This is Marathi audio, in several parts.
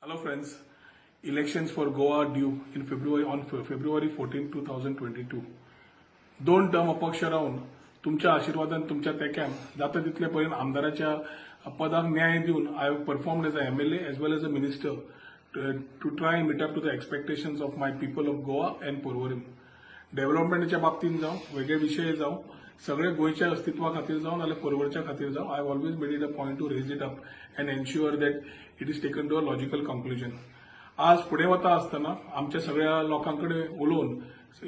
Hello friends, elections for Goa due in February on February 14, 2022. दोन टर्म अपक्ष राहून तुमच्या आशीर्वादान तुमच्या तेक्यान जाता तितले पर्यंत आमदाराच्या पदाक न्याय दिवन I have performed as a MLA as well as a minister to try and meet up to the expectations of my people of Goa and Porvorim. डेव्हलपमेंटच्या बाबतीत जावं वेगळे विषय जावं सगळे गोयच्या अस्तित्वा खातीर जावं नाल्यार पर्वरच्या खातीर जावं I always made it a point to raise it up and ensure that it is taken to a logical conclusion. आज फुडें वता आसतना आमच्या सगळ्या लोकांकडे उलोवन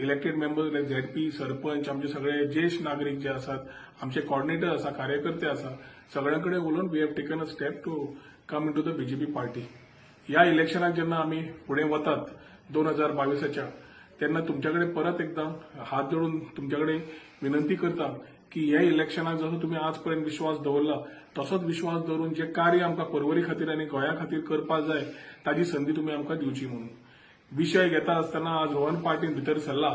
elected members like ZP sarpanch आमचे सगळे ज्येष्ठ नागरिक जे आसात आमचे कोऑर्डिनेटर आसा कार्यकर्ते आसा सगळ्यांकडे उलोवन we have taken a step to come into the BJP party. ह्या इलेक्शनाक जेन्ना आमी फुडें वतात 2022च्या तेन्ना तुमच्याकडे परत एकदा हात जोडून तुमच्याकडे विनंती करता की ह्या इलेक्शनाक जसो तुम्ही आजपर्यंत विश्वास दवरला तसोच विश्वास दवरून जे कार्य आमकां पर्वरी खातीर आनी गोंया खातीर करपाक जाय ताजी संदी तुम्ही आमकां दिवची म्हणून. विषय घेता आसतना आज रोहन पार्टीन भितर सरला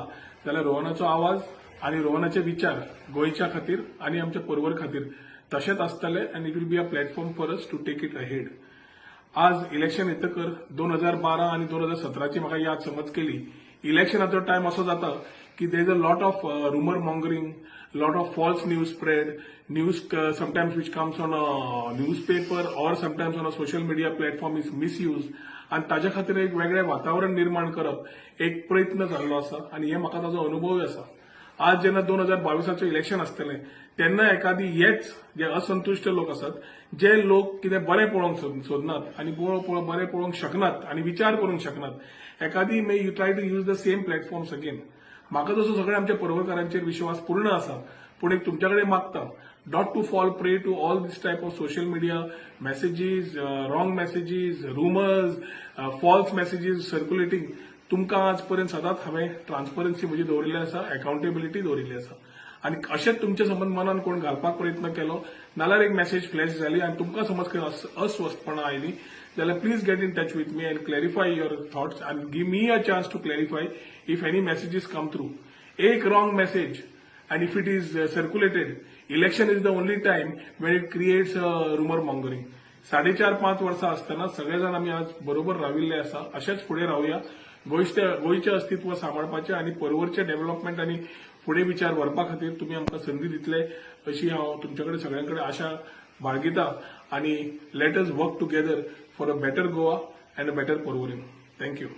जाल्यार रोहनाचो आवाज आनी रोहनाचे विचार गोंयच्या खातीर आनी आमच्या पर्वर खातीर तशेंच आसतले and it will be a platform for us to take it ahead. आज इलेक्शन येतकर 2012 आणि 2017ची म्हाका याद समज केली. इलेक्शनाचो टायम असो जाता की there is a lot of rumour mongering, lot of false news spread, news sometimes which comes on a newspaper or sometimes on a social media platform is misused आणि ताज्या खातीर एक वेगळें वातावरण निर्माण करप एक प्रयत्न जाल्लो आसा आणि हे म्हाका ताजो अनुभवय आसा. आज जेन्ना 2022चे इलेक्शन आसतलें तेन्ना एखादी हेच जे असंतुष्ट लोक आसात जे लोक कितें बरें पळोवंक सोदनात आनी बरें पळोवंक शकनात आनी विचार करूंक शकनात एखादी may you try to use the same platforms again. म्हाका जसो सगळ्या आमच्या पर्वकारांचेर विश्वास पूर्ण आसा पूण एक तुमच्याकडे मागता not to fall prey to all this type of social media messages, wrong messages, rumours, false messages circulating. तुमकां आजपर्यंत सदांच हांवें ट्रान्सपरन्सी म्हजी दवरिल्ली आसा, अकाउंटेबिलिटी दवरिल्ली आसा आनी अशेंच तुमच्या संबंध मनान कोण घालपाक प्रयत्न केलो नाल्यार एक मेसेज फ्लॅश जाली आनी तुमकां समज खंय अस्वस्थपणां आयली जाल्यार please get in touch with me and clarify your thoughts and give me a chance to clarify if any messages come through. एक wrong message and if it is circulated, election is the only time when it creates rumor mongering. 4.5-5 वर्सां आसतना सगळेजाण आमी आज बरोबर राविल्ले आसा अशेंच फुडें रावया. गोंयचें अस्तित्व सांबाळपाचें आनी पर्वरचें डेव्हलपमेंट आनी फुडें विचार व्हरपा खातीर तुमी आमकां संदी दितले अशी हांव तुमचे सगळ्यां कडेन आशा बाळगिता आनी let us work together for a better Goa and a better Porvorim. Thank you.